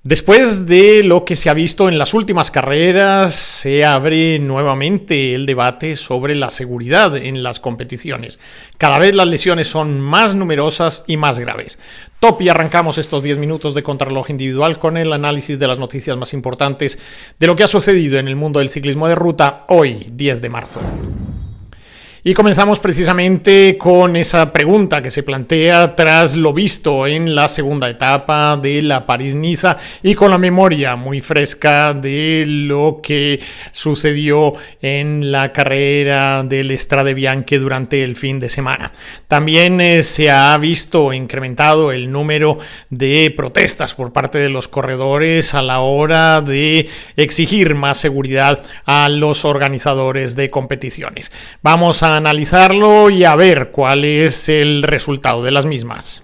Después de lo que se ha visto en las últimas carreras, se abre nuevamente el debate sobre la seguridad en las competiciones. Cada vez las lesiones son más numerosas y más graves. Y arrancamos estos 10 minutos de contrarreloj individual con el análisis de las noticias más importantes de lo que ha sucedido en el mundo del ciclismo de ruta hoy, 10 de marzo. Y comenzamos precisamente con esa pregunta que se plantea tras lo visto en la segunda etapa de la París-Niza y con la memoria muy fresca de lo que sucedió en la carrera del Strade Bianche durante el fin de semana. También se ha visto incrementado el número de protestas por parte de los corredores a la hora de exigir más seguridad a los organizadores de competiciones. Vamos a analizarlo y a ver cuál es el resultado de las mismas.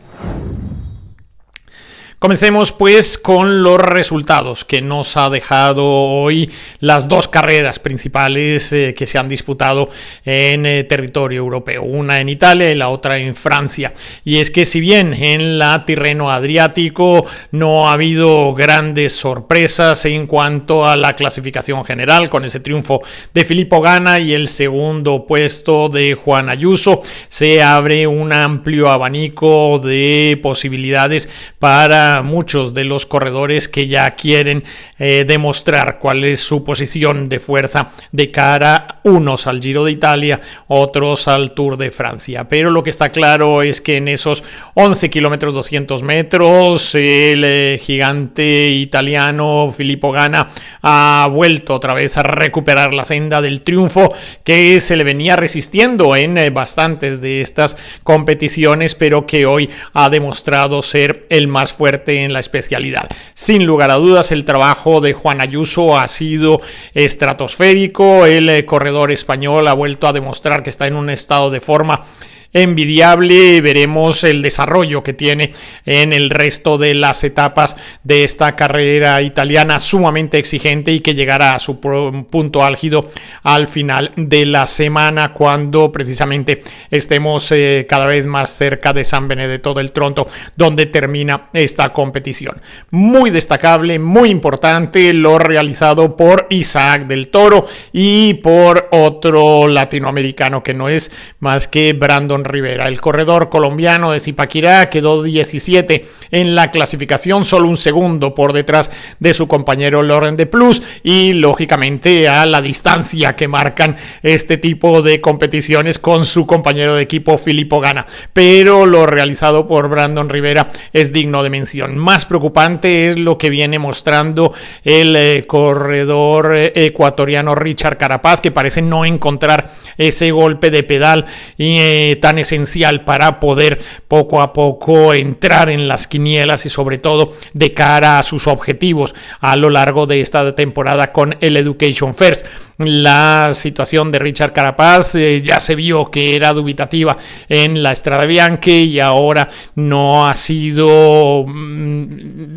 Comencemos pues con los resultados que nos ha dejado hoy las dos carreras principales que se han disputado en territorio europeo, una en Italia y la otra en Francia. Y es que si bien en la Tirreno Adriático no ha habido grandes sorpresas en cuanto a la clasificación general, con ese triunfo de Filippo Ganna y el segundo puesto de Juan Ayuso, se abre un amplio abanico de posibilidades para muchos de los corredores que ya quieren demostrar cuál es su posición de fuerza de cara, unos al Giro de Italia, otros al Tour de Francia. Pero lo que está claro es que en esos 11 kilómetros 200 metros el gigante italiano Filippo Ganna ha vuelto otra vez a recuperar la senda del triunfo que se le venía resistiendo en bastantes de estas competiciones, pero que hoy ha demostrado ser el más fuerte en la especialidad. Sin lugar a dudas, el trabajo de Juan Ayuso ha sido estratosférico. El corredor español ha vuelto a demostrar que está en un estado de forma envidiable. Veremos el desarrollo que tiene en el resto de las etapas de esta carrera italiana sumamente exigente y que llegará a su punto álgido al final de la semana, cuando precisamente estemos cada vez más cerca de San Benedetto del Tronto, donde termina esta competición. Muy destacable, muy importante lo realizado por Isaac del Toro y por otro latinoamericano que no es más que Brandon Rivera. El corredor colombiano de Zipaquirá quedó 17 en la clasificación, solo un segundo por detrás de su compañero Laurent de Plus, y lógicamente a la distancia que marcan este tipo de competiciones con su compañero de equipo Filippo Ganna. Pero lo realizado por Brandon Rivera es digno de mención. Más preocupante es lo que viene mostrando el corredor ecuatoriano Richard Carapaz, que parece no encontrar ese golpe de pedal y tan esencial para poder poco a poco entrar en las quinielas y sobre todo de cara a sus objetivos a lo largo de esta temporada con el Education First. La situación de Richard Carapaz ya se vio que era dubitativa en la Strade Bianche y ahora no ha sido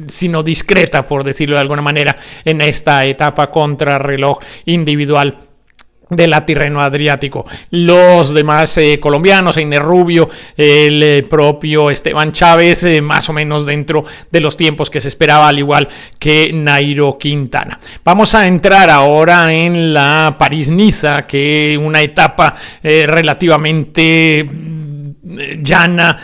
sino discreta, por decirlo de alguna manera, en esta etapa contrarreloj individual de la Tirreno Adriático. Los demás colombianos, Einer Rubio, el propio Esteban Chávez, más o menos dentro de los tiempos que se esperaba, al igual que Nairo Quintana. Vamos a entrar ahora en la París-Niza, que una etapa relativamente llana,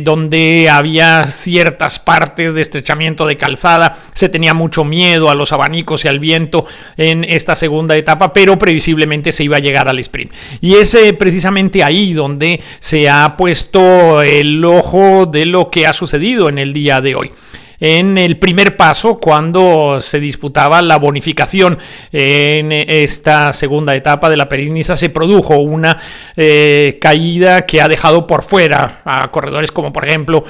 donde había ciertas partes de estrechamiento de calzada. Se tenía mucho miedo a los abanicos y al viento en esta segunda etapa, pero previsiblemente se iba a llegar al sprint. Y es precisamente ahí donde se ha puesto el ojo de lo que ha sucedido en el día de hoy. En el primer paso, cuando se disputaba la bonificación en esta segunda etapa de la París-Niza, se produjo una caída que ha dejado por fuera a corredores como por ejemplo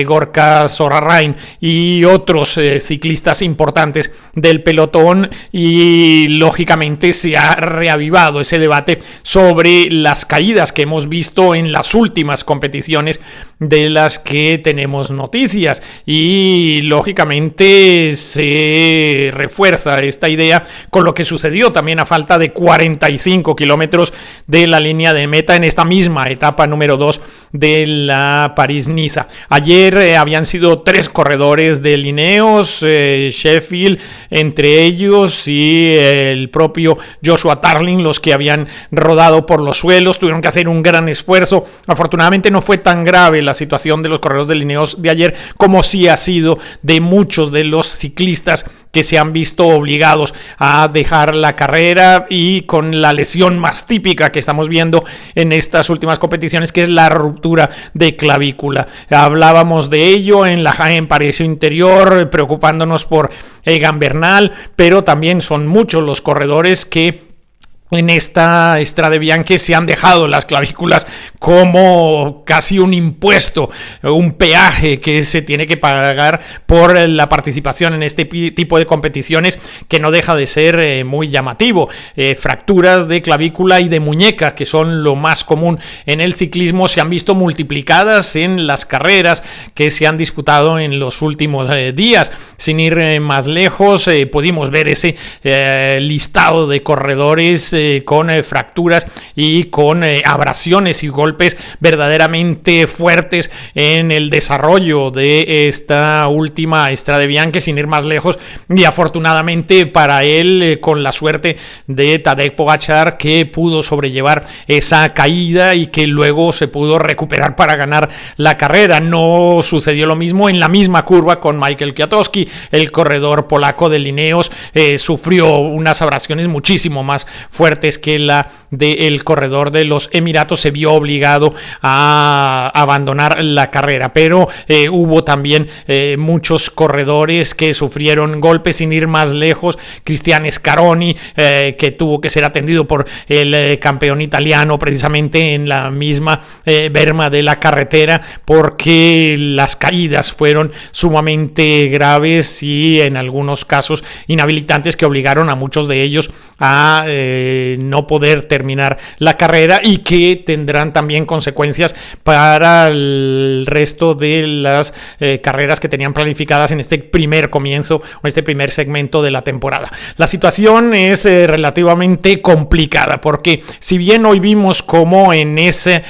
Gorka Sorarain y otros ciclistas importantes del pelotón, y lógicamente se ha reavivado ese debate sobre las caídas que hemos visto en las últimas competiciones de las que tenemos noticias, y lógicamente se refuerza esta idea con lo que sucedió también a falta de 45 kilómetros de la línea de meta en esta misma etapa número 2 de la París-Niza. Ayer habían sido 3 corredores de Ineos, Sheffield entre ellos, y el propio Joshua Tarling, los que habían rodado por los suelos. Tuvieron que hacer un gran esfuerzo. Afortunadamente no fue tan grave la situación de los corredores de Ineos de ayer como sí ha sido de muchos de los ciclistas que se han visto obligados a dejar la carrera, y con la lesión más típica que estamos viendo en estas últimas competiciones, que es la ruptura de clavícula. Hablábamos de ello en la Jaén París Interior, preocupándonos por Egan Bernal, pero también son muchos los corredores que en esta Strade Bianche se han dejado las clavículas como casi un impuesto, un peaje que se tiene que pagar por la participación en este tipo de competiciones, que no deja de ser muy llamativo. Fracturas de clavícula y de muñeca, que son lo más común en el ciclismo, se han visto multiplicadas en las carreras que se han disputado en los últimos días. Sin ir más lejos, pudimos ver ese listado de corredores con fracturas y con abrasiones y golpes verdaderamente fuertes en el desarrollo de esta última Strade Bianche, sin ir más lejos, y afortunadamente para él, con la suerte de Tadej Pogačar, que pudo sobrellevar esa caída y que luego se pudo recuperar para ganar la carrera. No sucedió lo mismo en la misma curva con Michael Kwiatkowski, el corredor polaco de Ineos. Sufrió unas abrasiones muchísimo más fuertes que la del corredor de los Emiratos. Se vio obligado a abandonar la carrera, pero hubo también muchos corredores que sufrieron golpes, sin ir más lejos. Cristian Scaroni, que tuvo que ser atendido por el campeón italiano precisamente en la misma berma de la carretera, porque las caídas fueron sumamente graves y en algunos casos inhabilitantes, que obligaron a muchos de ellos a no poder terminar la carrera, y que tendrán también consecuencias para el resto de las carreras que tenían planificadas en este primer comienzo, o este primer segmento de la temporada. La situación es relativamente complicada, porque si bien hoy vimos como en ese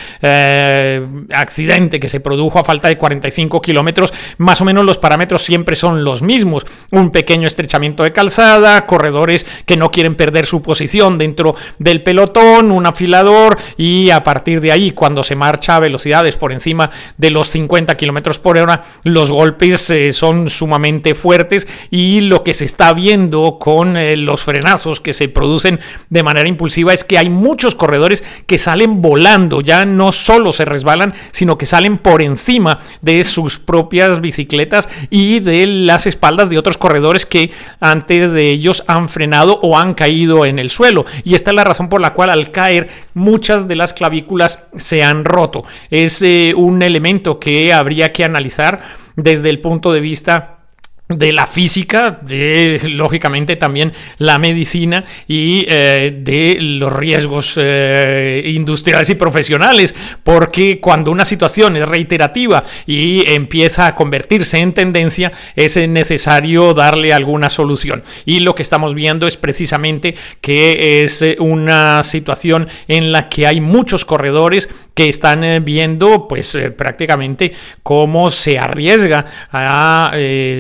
accidente que se produjo a falta de 45 kilómetros, más o menos los parámetros siempre son los mismos: un pequeño estrechamiento de calzada, corredores que no quieren perder su posición dentro del pelotón, un afilador, y a partir de ahí, cuando se marcha a velocidades por encima de los 50 kilómetros por hora, los golpes son sumamente fuertes, y lo que se está viendo con los frenazos que se producen de manera impulsiva es que hay muchos corredores que salen volando, ya no solo se resbalan, sino que salen por encima de sus propias bicicletas y de las espaldas de otros corredores que antes de ellos han frenado o han caído en el suelo, y esta es la razón por la cual al caer muchas de las clavículas se han roto. Es un elemento que habría que analizar desde el punto de vista de la física, de lógicamente también la medicina y de los riesgos industriales y profesionales, porque cuando una situación es reiterativa y empieza a convertirse en tendencia, es necesario darle alguna solución, y lo que estamos viendo es precisamente que es una situación en la que hay muchos corredores que están viendo pues prácticamente cómo se arriesga a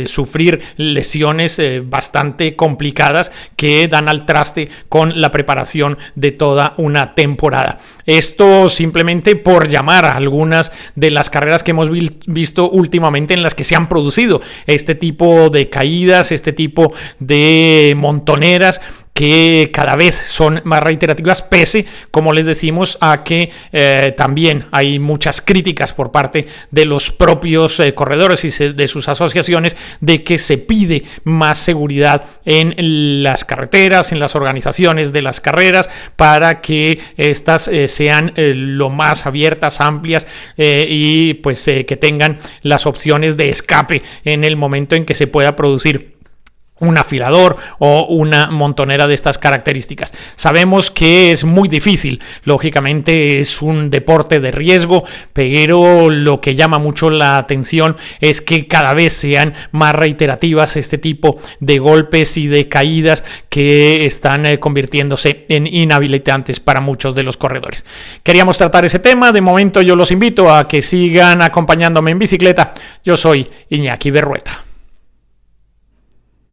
sufrir lesiones bastante complicadas que dan al traste con la preparación de toda una temporada. Esto simplemente por llamar a algunas de las carreras que hemos visto últimamente en las que se han producido este tipo de caídas, este tipo de montoneras, que cada vez son más reiterativas, pese, como les decimos, a que también hay muchas críticas por parte de los propios corredores y de sus asociaciones de que se pide más seguridad en las carreteras, en las organizaciones de las carreras, para que estas sean lo más abiertas, amplias y pues que tengan las opciones de escape en el momento en que se pueda producir un afilador o una montonera de estas características. Sabemos que es muy difícil, lógicamente es un deporte de riesgo, pero lo que llama mucho la atención es que cada vez sean más reiterativas este tipo de golpes y de caídas que están convirtiéndose en inhabilitantes para muchos de los corredores. Queríamos tratar ese tema, de momento yo los invito a que sigan acompañándome en bicicleta. Yo soy Iñaki Berrueta.